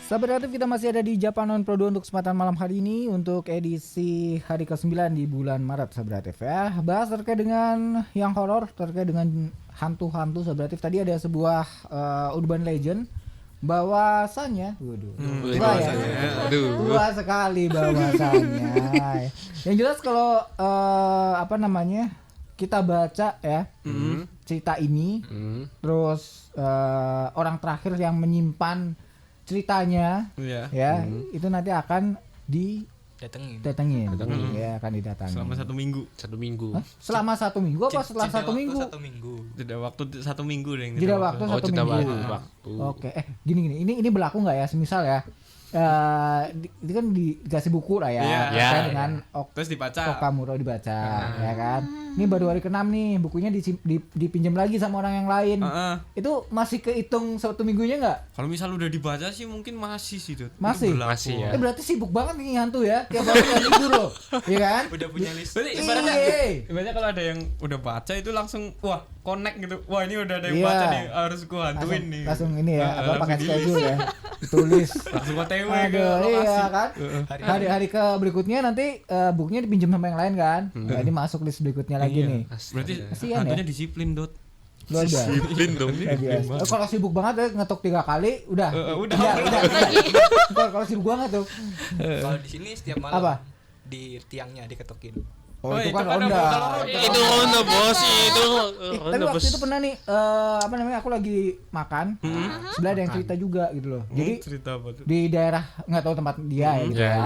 Sahabat Kreatif, kita masih ada di Japanon Pro 2 untuk kesempatan malam hari ini untuk edisi hari ke-9 di bulan Maret, Sahabat Kreatif ya. Bahas terkait dengan yang horor, terkait dengan hantu-hantu, Sahabat Kreatif. Tadi ada sebuah urban legend bahwasannya, tua sekali bahwasannya. Yang jelas kalau kita baca ya cerita ini, terus orang terakhir yang menyimpan ceritanya, itu nanti akan didatengin. Ya, akan didatangin. Selama 1 minggu. Hah? Selama 1 minggu apa setelah 1 minggu? 1 minggu. Jeda waktu 1 minggu deh. Jeda waktu 1 minggu. Oke, gini. Ini berlaku nggak ya? Semisal ya, itu kan dikasih buku lah ya, dengan terus dibaca. Okamuro dibaca, ya kan? Ini baru hari ke-6 nih, bukunya dipinjam lagi sama orang yang lain. Itu masih kehitung 1 minggunya nggak? Kalau misal udah dibaca sih mungkin masih sih, Dut. Masih ya. Berarti sibuk banget nih hantu ya, tiap hari kan libur loh, iya kan? Udah punya list. Ibaratnya kalau ada yang udah baca itu langsung wah connect gitu. Wah ini udah ada yang baca nih, harus gua hantuin nih. Langsung ini ya, pakai schedule ya, ditulis. Langsung OTW ke lokasi. Iya kan? Hari ke berikutnya nanti bukunya dipinjam sama yang lain kan? Nah, ini masuk list berikutnya lagi nih. Berarti kasihan hantunya ya? Disiplin, Dot. Luar biasa. Disiplin dong. Kalau sibuk banget ya ngetok 3 kali udah. Udah. Kalau sibuk banget tuh. Kalau di sini setiap malam apa? Di tiangnya diketokin. Oh, itu kan ronda. Itu ronda bos itu. Tapi waktu itu pernah nih aku lagi makan, sebelah ada yang cerita juga gitu loh. Jadi cerita apa tuh? di daerah nggak tahu tempat dia ya gitu ya.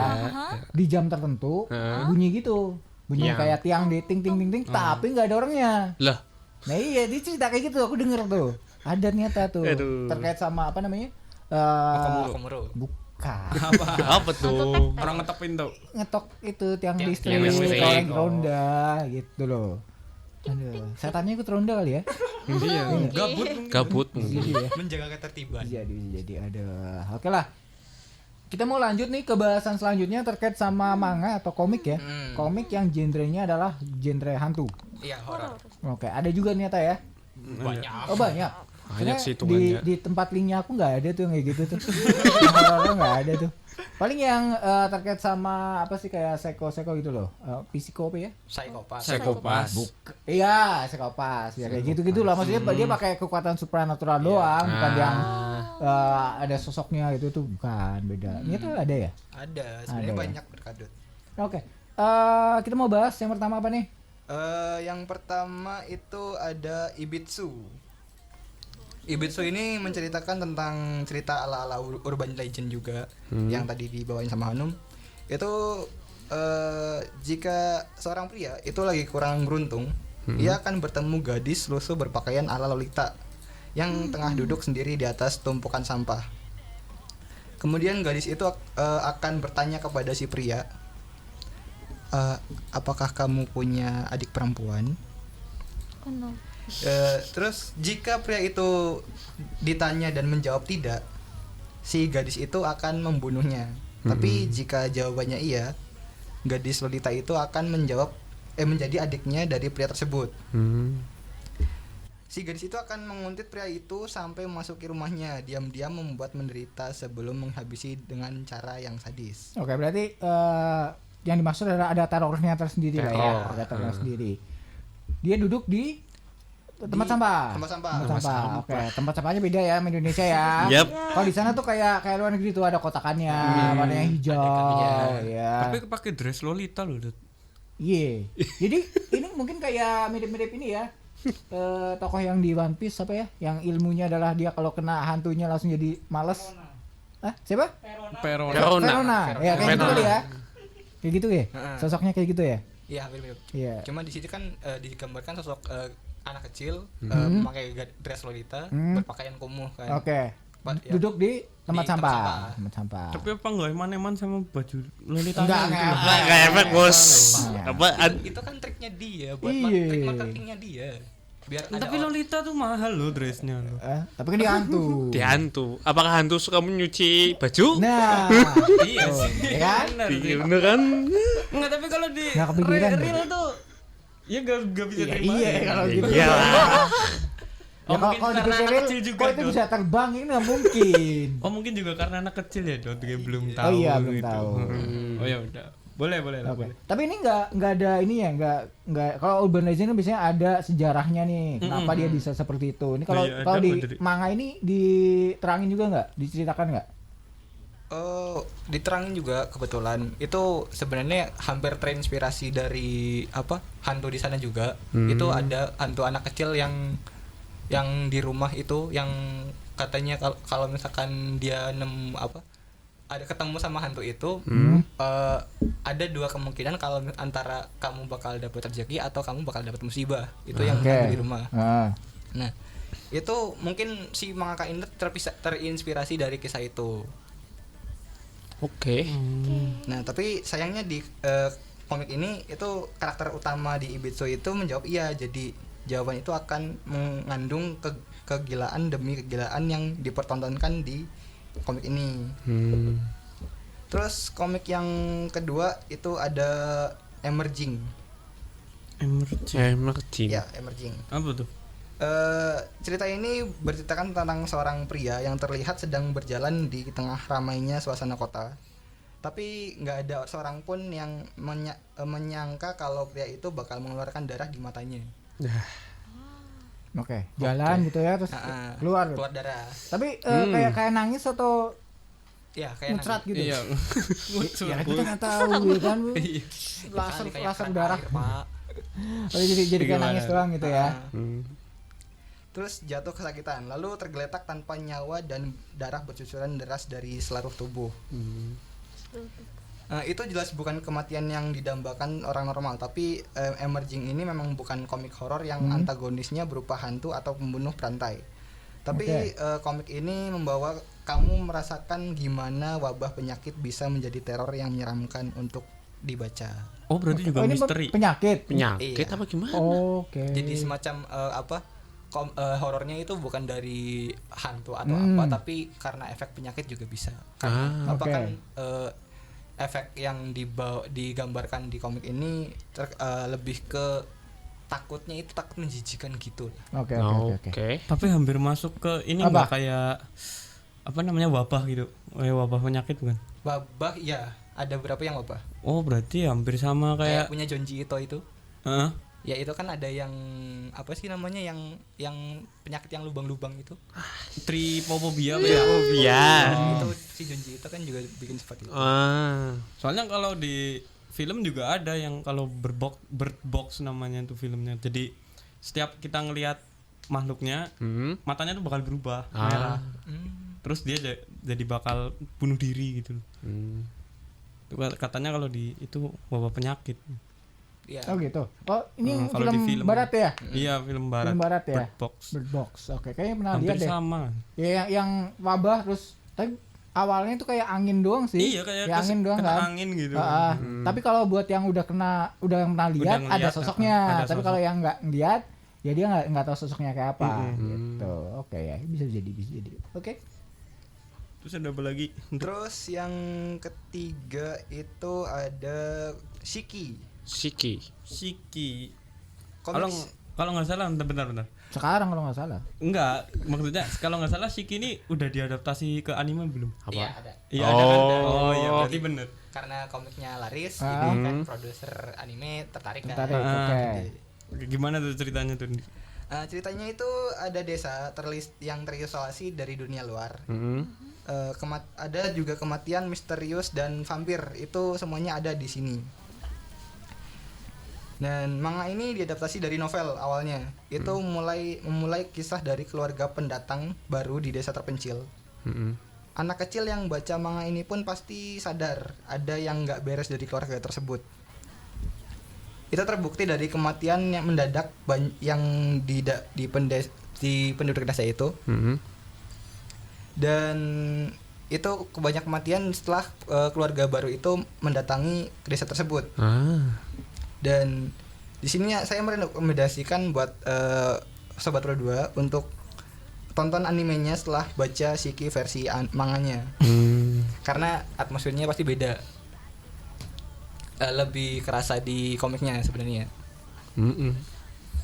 Di jam tertentu bunyi gitu. Bunyi kayak tiang di ting ting ting ting, tapi nggak ada orangnya. Lah. Nah iya, dia cerita kayak gitu, aku denger tuh. Ada ternyata tuh. Terkait sama Okamuro. Bukan. Apa tuh? Orang ngetok pintu. Ngetok itu tiang listrik, listrik. orang ronda gitu loh. Aduh, setannya ikut ronda kali ya? Iya. Gabut. Gitu ya. Menjaga ketertiban. Jadi ada. Oke lah. Kita mau lanjut nih ke bahasan selanjutnya terkait sama manga atau komik ya. Komik yang genrenya adalah genre hantu. Iya, horor. Oke, ada juga ternyata ya. Banyak. Oh, banyak. Banyak sih di, hitungannya. di tempat linknya aku nggak ada tuh yang kayak gitu tuh. Yang horor nggak ada tuh. Paling yang terkait sama apa sih kayak seko gitu loh. Psiko apa ya? Psikopas. Iya, psikopas. Ya kayak gitu lah. Maksudnya dia pakai kekuatan supranatural doang, bukan yang ada sosoknya itu tuh bukan, beda. Ini tuh ada ya? Ada, sebenarnya banyak berkadut. Oke. Kita mau bahas yang pertama apa nih? Yang pertama itu ada Ibitsu. Ibitsu ini menceritakan tentang cerita ala-ala urban legend juga yang tadi dibawain sama Hanum. Itu jika seorang pria itu lagi kurang beruntung, ia akan bertemu gadis lusuh berpakaian ala Lolita yang tengah duduk sendiri di atas tumpukan sampah. Kemudian gadis itu akan bertanya kepada si pria, apakah kamu punya adik perempuan? Terus jika pria itu ditanya dan menjawab tidak, si gadis itu akan membunuhnya. Tapi jika jawabannya iya, gadis Lolita itu akan menjadi adiknya dari pria tersebut. Si gadis itu akan menguntit pria itu sampai memasuki rumahnya, diam-diam membuat menderita sebelum menghabisi dengan cara yang sadis. Oke, berarti yang dimaksud adalah ada terornya tersendiri lah ya, ada teror sendiri. Dia duduk di tempat sampah. Oke, tempat sampahnya beda ya sama Indonesia ya. Kalau di sana tuh kayak luar negeri tuh ada kotakannya, warnanya hijau. Ya. Tapi pakai dress Lolita loh, Dut. Iya. Jadi ini mungkin kayak mirip-mirip ini ya. Tokoh yang di One Piece apa ya? Yang ilmunya adalah dia kalau kena hantunya langsung jadi malas. Siapa? Verona. Ya kayak gitu kali ya. Kayak gitu ya. Sosoknya kayak gitu ya. Iya, mirip. Iya. Cuma di situ kan digambarkan sosok anak kecil memakai dress Lolita, berpakaian kumuh kan. Oke. Duduk di tempat sampah. Tapi apa enggak eman-eman sama baju Lolita? Enggak efek, Bos. Itu kan triknya dia buat trik marketingnya dia. Biar tapi Lolita tuh mahal loh dressnya loh. Tapi kan dia hantu. Apakah hantu suka menyuci baju? Nah. Iya sih. Ya kan? Bener kan? Enggak, tapi kalau di kepikiran real tuh ya gak bisa terima. Iya, kalau gitu. Iya. Oh, kalau mungkin karena dipikirin, anak kecil juga, kok itu Dot. bisa terbang, ini nggak mungkin. Oh mungkin juga karena anak kecil ya Dot, dia belum tahu. Oh iya, belum gitu. tahu. Oh ya udah, boleh lah. Oke. Boleh. Tapi ini nggak ada ini ya, nggak. Kalau Urban Legend kan biasanya ada sejarahnya nih, kenapa dia bisa seperti itu. Ini kalau Iya, kalau ada di dari- manga ini diterangin juga nggak, diceritakan nggak? Oh, diterangin juga kebetulan. Itu sebenarnya hampir terinspirasi dari apa? Hantu di sana juga. Itu ada hantu anak kecil yang di rumah itu yang katanya kalau misalkan dia ada ketemu sama hantu itu, ada dua kemungkinan kalau antara kamu bakal dapat rezeki atau kamu bakal dapat musibah. Itu yang Oke. hantu di rumah. Ah. Nah, itu mungkin si mangaka ini terinspirasi dari kisah itu. Oke. Nah, tapi sayangnya di komik ini itu karakter utama di Ibitsu itu menjawab iya. Jadi jawaban itu akan mengandung kegilaan demi kegilaan yang dipertontonkan di komik ini. Terus komik yang kedua itu ada Emerging. Emerging. Ya, Emerging. Apa tuh? Cerita ini berceritakan tentang seorang pria yang terlihat sedang berjalan di tengah ramainya suasana kota. Tapi nggak ada seorang pun yang menyangka kalau pria itu bakal mengeluarkan darah di matanya. Oke, jalan gitu ya, terus keluar. Keluar darah. Tapi kayak nangis atau Ya, kayak muncrat gitu. Iya. Ya kita nggak tahu ya kan. Laser darah. Pak. Oh, jadi kayak Gimana? nangis doang gitu ya. Terus jatuh kesakitan, lalu tergeletak tanpa nyawa dan darah bercucuran deras dari seluruh tubuh. Itu jelas bukan kematian yang didambakan orang normal, tapi Emerging ini memang bukan komik horor yang antagonisnya berupa hantu atau pembunuh berantai. Tapi komik ini membawa kamu merasakan gimana wabah penyakit bisa menjadi teror yang menyeramkan untuk dibaca. Oh berarti juga ini misteri. penyakit. Penyakit Iya. apa gimana? Oke. Jadi semacam horornya itu bukan dari hantu atau apa, tapi karena efek penyakit juga bisa. Karena Oke. kan efek yang digambarkan di komik ini lebih ke takutnya itu takut menjijikan gitu lah. Oke. Tapi hampir masuk ke ini Apa? nggak kayak apa namanya wabah gitu. Wabah penyakit bukan? Wabah ya, ada berapa yang wabah? Oh berarti hampir sama Kayak kayak. punya Jonji Ito itu. Heeh. Ya itu kan ada yang apa sih namanya yang penyakit yang lubang-lubang itu. Tripophobia apa Iya. ya? Oh iya. Itu si Jonji Ito kan juga bikin seperti itu. Soalnya kalau di film juga ada yang kalau bird box namanya itu filmnya. Jadi setiap kita ngelihat makhluknya, matanya tuh bakal berubah merah. Terus dia jadi bakal bunuh diri gitu. Itu katanya kalau di itu wabah penyakit. Ya. Oh gitu. Oh ini kalau di film barat ya? Iya, film barat. Film barat ya? Bird Box. Bird Box. Oke, kayaknya pernah Hampir lihat deh. sama. Ya yang wabah terus tapi awalnya itu kayak angin doang sih. Iya, kayak ya, angin doang kena kan. angin gitu. Tapi kalau buat yang udah pernah lihat ngeliat, ada sosoknya. ada Tapi sosok. kalau yang nggak ngeliat ya dia nggak tahu sosoknya kayak apa gitu. Oke ya, bisa jadi. Oke. Terus ada apa lagi? Terus yang ketiga itu ada Shiki. Shiki. Komik Kalau nggak salah, bentar. Sekarang kalau nggak salah. Enggak, maksudnya kalau nggak salah Shiki ini udah diadaptasi ke anime belum? Iya ada. Iya ada kan? Oh iya berarti Jadi, bener. Karena komiknya laris, Ah. jadi kan produser anime tertarik kan. Tertarik, oke. Gimana tuh ceritanya tuh? Ceritanya itu ada desa yang terisolasi dari dunia luar. Ada juga kematian misterius dan vampir, itu semuanya ada di sini. Dan manga ini diadaptasi dari novel awalnya. Itu memulai kisah dari keluarga pendatang baru di desa terpencil. Anak kecil yang baca manga ini pun pasti sadar ada yang nggak beres dari keluarga tersebut. Itu terbukti dari kematian yang mendadak yang di penduduk desa itu. Dan itu kebanyak kematian setelah keluarga baru itu mendatangi desa tersebut. Dan di sini saya merekomendasikan buat Sobat Pro 2 untuk tonton animenya setelah baca Shiki versi manganya. Karena atmosfernya pasti beda. Lebih kerasa di komiknya sebenarnya.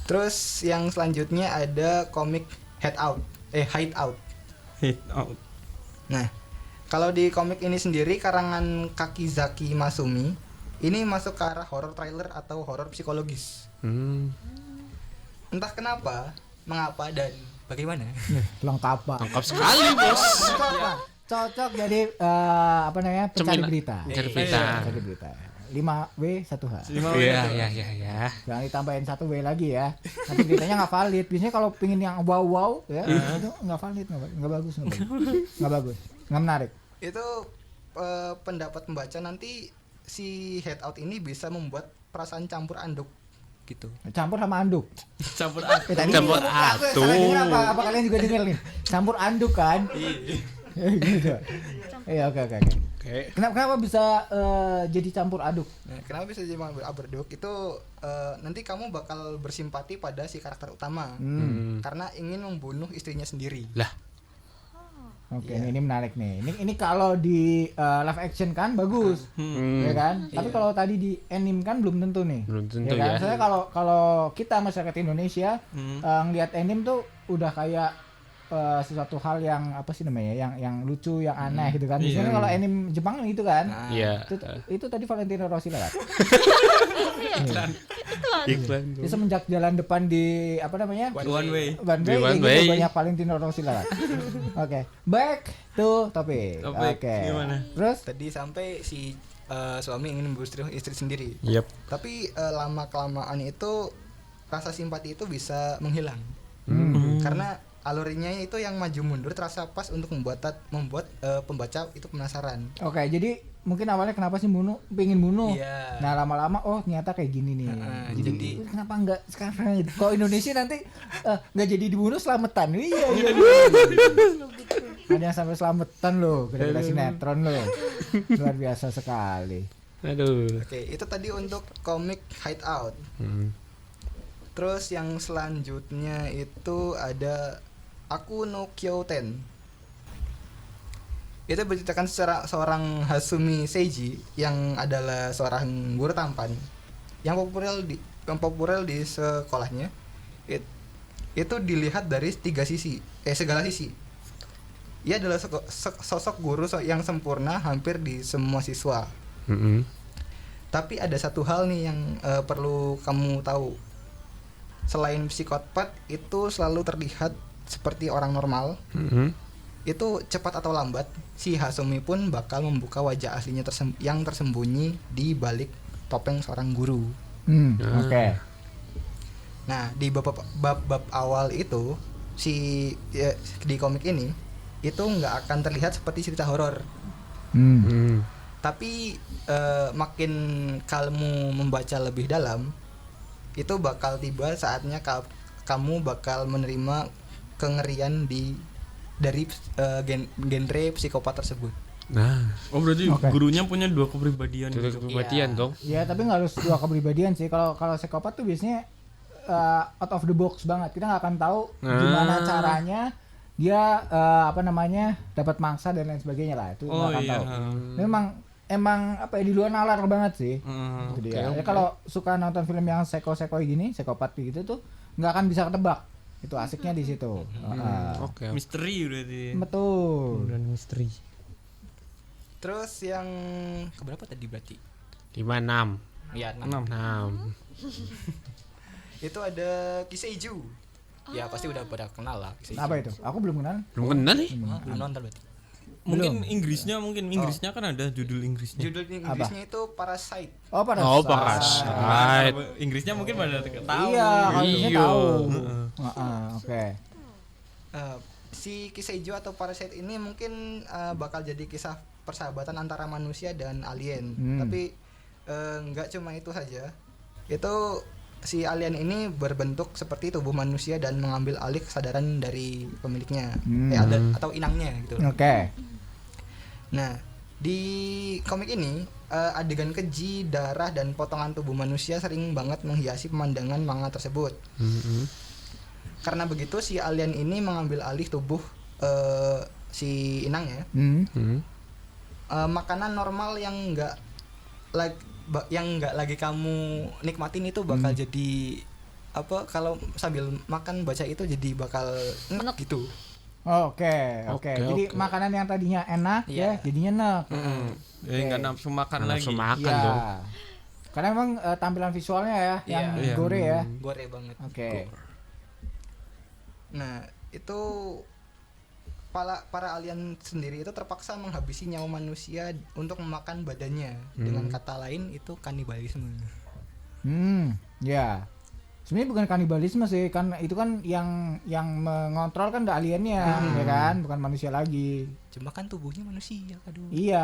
Terus yang selanjutnya ada komik Hideout. Hit out. Nah, kalau di komik ini sendiri karangan Kakizaki Masumi, ini masuk ke arah horror thriller atau horror psikologis. Entah kenapa, mengapa dan bagaimana. Lengkap Pak. Lengkap sekali, Bos. Cocok jadi pencari berita. Mencari berita. Pencari berita. 5W 1H. Iya. Jangan ditambahin 1W lagi ya. Nanti beritanya nggak valid. Biasanya kalau pingin yang wow ya, itu nggak valid, nggak bagus, nggak menarik. Itu pendapat pembaca nanti si Hideout ini bisa membuat perasaan campur anduk gitu. Campur sama anduk. Campur aduk. Tadi Campur aku aduk. salah dengar apa kalian juga dengar nih? Campur anduk kan? Gitu. Iya, oke. Kenapa bisa jadi campur aduk? Nah, kenapa bisa jadi campur aduk? Itu nanti kamu bakal bersimpati pada si karakter utama karena ingin membunuh istrinya sendiri. Lah, Oke, ini menarik nih. Ini kalau di live action kan bagus, ya kan? Tapi kalau tadi di anime kan belum tentu nih. Belum tentu kan? ya. Soalnya kalau kita masyarakat Indonesia ngelihat anime tuh udah kayak sesuatu hal yang apa sih namanya, yang lucu, yang aneh gitu kan. Biasanya kalau anime Jepang gitu kan. iya. Itu tadi Valentino Rossi lewat. Iklan. Dia semenjak jalan depan di apa namanya? One way. One way, banyak Valentino Rossi lewat. Oke, back to topik. Topik, Oke. gimana? Terus Tadi sampai si suami ingin membunuh istri sendiri. Yep. Tapi lama kelamaan itu rasa simpati itu bisa menghilang. Karena alurnya itu yang maju mundur terasa pas untuk membuat pembaca itu penasaran. Oke, jadi mungkin awalnya kenapa sih pengen bunuh? Iya. Nah lama-lama ternyata kayak gini nih. Jadi kenapa enggak sekarang? Kalau Indonesia nanti nggak jadi dibunuh selamatan. Iya. Ada yang sampai selamatan loh, gara-gara sinetron loh. Luar biasa sekali. Aduh. Oke, itu tadi untuk komik Hideout. Terus yang selanjutnya itu ada Aku no Kyouten. Itu berceritakan seorang Hasumi Seiji yang adalah seorang guru tampan yang populer di sekolahnya. Itu dilihat dari segala sisi. Ia adalah sosok guru yang sempurna hampir di semua siswa. Tapi ada satu hal nih yang perlu kamu tahu. Selain psikopat itu selalu terlihat seperti orang normal, itu cepat atau lambat si Hasumi pun bakal membuka wajah aslinya yang tersembunyi di balik topeng seorang guru. Oke. Nah, di bab awal itu di komik ini itu nggak akan terlihat seperti cerita horor. Tapi makin kamu membaca lebih dalam, itu bakal tiba saatnya kamu bakal menerima kengerian dari genre psikopat tersebut. Nah, Berarti gurunya punya dua kepribadian. kepribadian dong. Ya, tapi nggak harus dua kepribadian sih. Kalau psikopat tuh biasanya out of the box banget. Kita nggak akan tahu gimana caranya dia dapat mangsa dan lain sebagainya lah. Itu nggak akan tahu. Emang di luar nalar banget sih. Itu dia. Ya, kalau suka nonton film yang seko-seko gini, psikopat gitu tuh nggak akan bisa ketebak. Itu asiknya di situ. Oke. Misteri berarti. Betul. Dan misteri. Terus yang keberapa tadi berarti? 56. Ya, 6. Itu ada Kiseiju. Ya pasti udah pada kenal lah Kiseiju. Apa itu? Aku belum kenal. Belum kenal nih. Belum nonton berarti. Mungkin Inggrisnya kan ada judul Inggrisnya. Judul Inggrisnya itu Parasite. Parasite. Inggrisnya mungkin pada tahu. Iya, harusnya Iya. tahu. Oke. Si Kiseiju atau Parasite ini mungkin bakal jadi kisah persahabatan antara manusia dan alien. Tapi nggak cuma itu saja. Itu si alien ini berbentuk seperti tubuh manusia dan mengambil alih kesadaran dari pemiliknya atau inangnya gitu. Oke. Nah, di komik ini adegan keji, darah dan potongan tubuh manusia sering banget menghiasi pemandangan manga tersebut. Karena begitu si alien ini mengambil alih tubuh si inangnya. Makanan normal yang nggak lagi kamu nikmatin itu bakal jadi kalau sambil makan baca itu jadi bakal enak gitu. Oke. Jadi Oke. makanan yang tadinya enak ya jadinya enak. Jadi nggak nafsu makan Nggak lagi. nafsu makan Iya. dong. Karena emang tampilan visualnya ya yang Iya. gore ya. Gore banget. Oke. Nah, itu para alien sendiri itu terpaksa menghabisi nyawa manusia untuk memakan badannya. Dengan kata lain itu kanibalisme. Ya. Sebenarnya bukan kanibalisme sih, kan itu kan yang mengontrol kan aliennya, ya kan, bukan manusia lagi. Cuma kan tubuhnya manusia, aduh. Iya,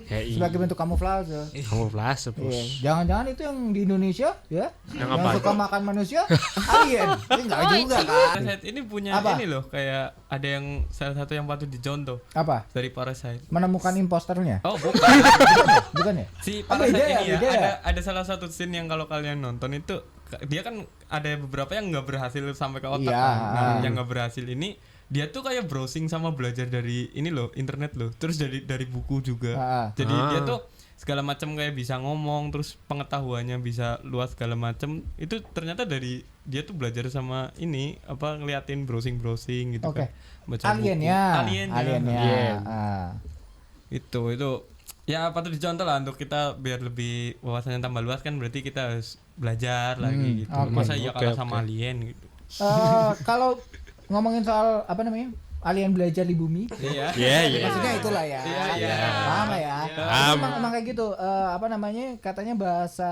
Ya, sebagai bentuk kamuflase. Kamuflase, Iya. Bos. Jangan-jangan itu yang di Indonesia ya, Yang yang apa? suka makan manusia, alien. Ini enggak juga kan? Parasite ini punya Apa? ini loh, kayak ada yang salah satu yang patut dicontoh Apa? dari Parasite. Menemukan imposternya? Oh, bukan. Bukan ya? Si Oh, Parasite beda ya, ini ya, beda ya? ada salah satu scene yang kalau kalian nonton itu dia kan ada beberapa yang nggak berhasil sampai ke otak Iya. kan. Nah, yang nggak berhasil ini dia tuh kayak browsing sama belajar dari ini loh, internet loh. Terus dari buku juga. Jadi dia tuh segala macam kayak bisa ngomong, terus pengetahuannya bisa luas segala macam. Itu ternyata dari dia tuh belajar sama ini apa ngeliatin browsing gitu Oke. kan. Baca Aliennya. buku. Aliennya. Alien. Itu ya patut dicontoh lah untuk kita biar lebih wawasannya tambah luas kan, berarti kita harus belajar lagi gitu. oke. Masa iya kalah Oke, sama oke. alien gitu. Kalau ngomongin soal apa namanya? Alien belajar di bumi. Iya. Iya. Maksudnya itulah ya. Iya. Paham lah ya. Paham. Emang kayak gitu. Apa namanya? Katanya bahasa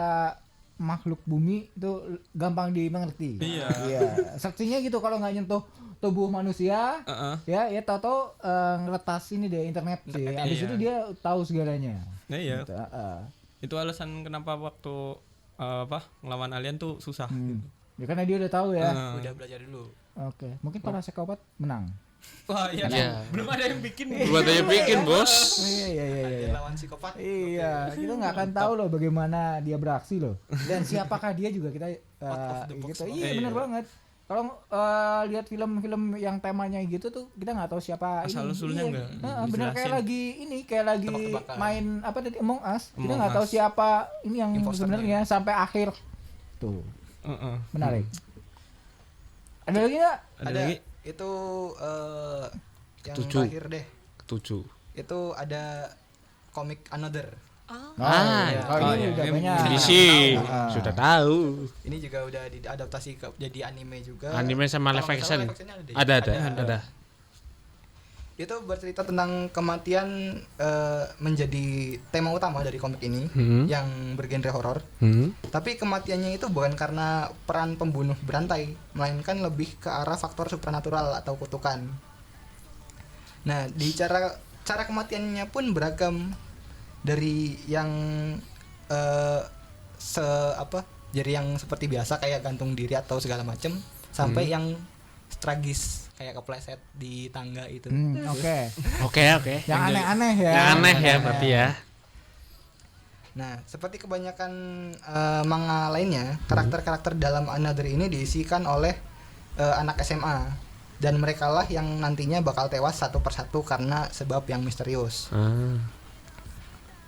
makhluk bumi itu gampang dimengerti. Iya. Saksinya gitu kalau nggak nyentuh tubuh manusia, ya tahu-tahu ngeretas ini deh internet sih. Internet, Habis iya. itu dia tahu segalanya. Nah, iya. Gitu, Itu alasan kenapa waktu ngelawan alien tuh susah. Ya karena dia udah tahu ya. Udah belajar dulu. Oke. Mungkin para psikopat menang. Wah, iya. Iya. Belum ada yang bikin. Buat aja bikin, Bos. Iya. Dia lawan psikopat. Iya, kita nggak akan tahu loh bagaimana dia beraksi loh. Dan siapakah dia juga kita Out of the box gitu. banget. Iya benar Iya. banget. Kalau lihat film-film yang temanya gitu tuh kita nggak tahu siapa Asal-usulnya ini. nggak Benar kayak lagi Tebak-tebakan. main apa tadi Among Us. Kita Among nggak tahu Us. siapa ini yang Imposternya. sebenarnya sampai akhir. Tuh, menarik. Ada lagi nggak? Ada lagi? Itu yang Ketujuh. terakhir deh. Ketujuh. Itu ada komik Another. Iya. Kalau ini iya. udah Ini banyak. Ini sih Ah. sudah tahu. Ini juga udah diadaptasi jadi anime juga. Anime sama Kalau live nggak salah action. live actionnya deh. Ada. Itu bercerita tentang kematian menjadi tema utama dari komik ini yang bergenre horor. Tapi kematiannya itu bukan karena peran pembunuh berantai, melainkan lebih ke arah faktor supranatural atau kutukan. Nah, di cara kematiannya pun beragam, dari yang jadi yang seperti biasa kayak gantung diri atau segala macem, sampai yang tragis kayak kepleset di tangga itu. Oke. Oke. Yang aneh-aneh ya. Yang aneh ya berarti ya. Nah, seperti kebanyakan manga lainnya, karakter-karakter dalam Another ini diisikan oleh anak SMA, dan merekalah yang nantinya bakal tewas satu persatu karena sebab yang misterius.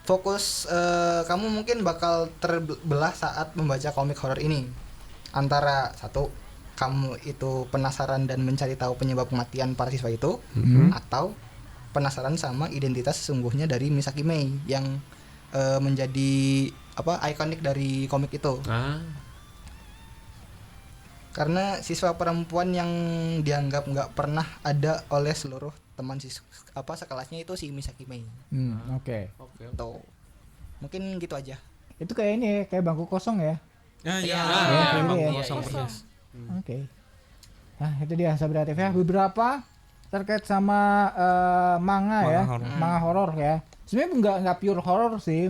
Fokus kamu mungkin bakal terbelah saat membaca komik horor ini, antara satu, kamu itu penasaran dan mencari tahu penyebab kematian para siswa itu, atau penasaran sama identitas sesungguhnya dari Misaki Mei yang menjadi ikonik dari komik itu. Karena siswa perempuan yang dianggap nggak pernah ada oleh seluruh teman sekelasnya itu si Misaki Mei. Oke. Tuh. Mungkin gitu aja. Itu kayak ini ya, kayak bangku kosong ya. Ya, Iya. emang Iya, kosong iya. persis. Oke. Nah, itu dia sahabat ATV ya. Beberapa terkait sama manga ya, manga horor ya. Sebenarnya nggak pure horor sih.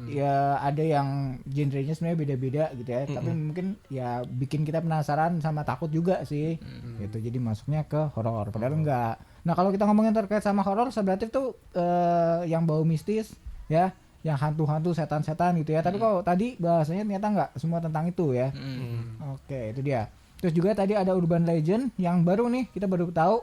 Ya ada yang genrenya sebenarnya beda-beda gitu ya. Tapi mungkin ya bikin kita penasaran sama takut juga sih. Gitu. Jadi masuknya ke horor. Padahal enggak. Nah, kalau kita ngomongin terkait sama horor, sebenarnya tuh yang bau mistis ya, yang hantu-hantu, setan-setan gitu ya. Tapi kalau tadi bahasanya ternyata enggak semua tentang itu ya. Oke, itu dia. Terus juga tadi ada urban legend yang baru nih, kita baru tahu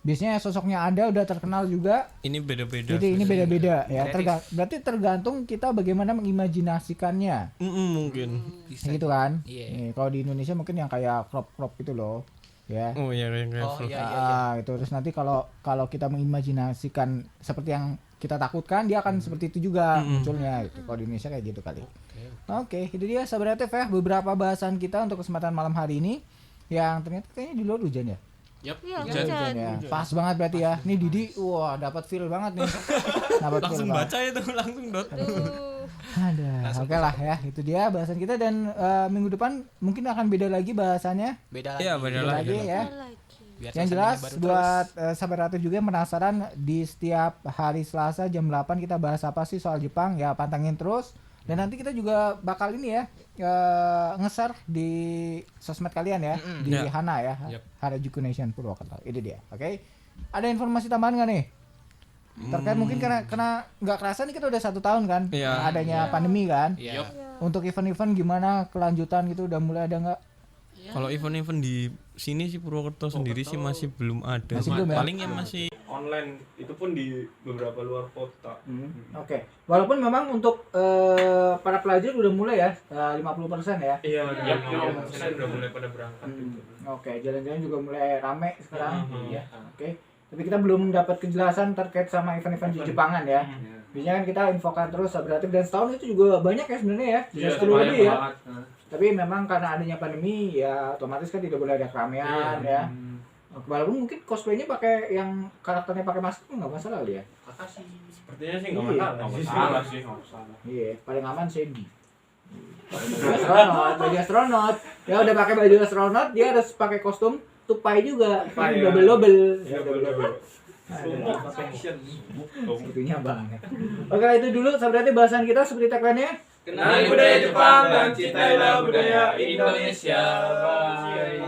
Biasanya sosoknya ada udah terkenal juga. Ini beda-beda. Jadi ini beda-beda ya. Berarti tergantung kita bagaimana mengimajinasikannya. Mungkin. Gitu kan? Iya. Nih, kalau di Indonesia mungkin yang kayak crop gitu loh. Ya. Oh iya yang Itu terus nanti kalau kita mengimajinasikan seperti yang kita takutkan, dia akan seperti itu juga munculnya gitu. Kalau di Indonesia kayak gitu kali. Oke, itu dia Sahabat Kreatif ya, beberapa bahasan kita untuk kesempatan malam hari ini yang ternyata kayaknya di luar hujan ya. Yap, Iya, hujan. hujan. Ya. Pas banget berarti ya. Nih Didi, wah dapat feel banget nih. Dapat Langsung baca itu, langsung dot. Ada. Oke lah ya, itu dia bahasan kita dan minggu depan mungkin akan beda lagi bahasannya. Beda Iya, lagi. beda Beda lagi ya. Biar Yang suasananya jelas baru buat Sahabat Kreatif juga yang penasaran di setiap hari Selasa jam 8 kita bahas apa sih soal Jepang ya, pantengin terus. Dan nanti kita juga bakal ini ya nge-share di sosmed kalian ya, di Ya. Hana ya, Yap. Harajuku Nation Purwokerto. Itu dia. Oke. Ada informasi tambahan nggak nih? Terkait mungkin karena nggak kerasa nih kita udah 1 tahun kan Iya. adanya pandemi kan. Iya. Untuk event-event gimana kelanjutan gitu udah mulai ada nggak? Kalau event-event di sini sih Purwokerto sendiri sih masih belum ada. Masih belum ya? Paling yang masih online itu pun di beberapa luar kota. Oke. Walaupun memang untuk para pelajar udah mulai ya 50% ya. Iya, udah mulai pada berangkat gitu. Oke, jalan-jalan juga mulai rame sekarang. Ya. Oke. Tapi kita belum dapat kejelasan terkait sama event-event di Jepangan ya. Biasanya kan kita infokan terus Sahabat dan setahun itu juga banyak ya sebenarnya ya. Bisa 10 lebih ya. Tapi memang karena adanya pandemi ya otomatis kan tidak boleh ada keramaian ya. Walaupun mungkin cosplaynya pakai yang karakternya pakai masker nggak masalah kali ya. Sepertinya sih Iya. nggak masalah sih. Iya, paling aman Sandy. Baju astronot. Ya udah pakai baju astronot, dia harus pakai kostum tupai juga. Double. Ya, double. Itunya banget. Oke, itu dulu Sahabat bahasan kita seperti tagline-nya. Kenali budaya Jepang dan cintailah budaya Indonesia. Bye.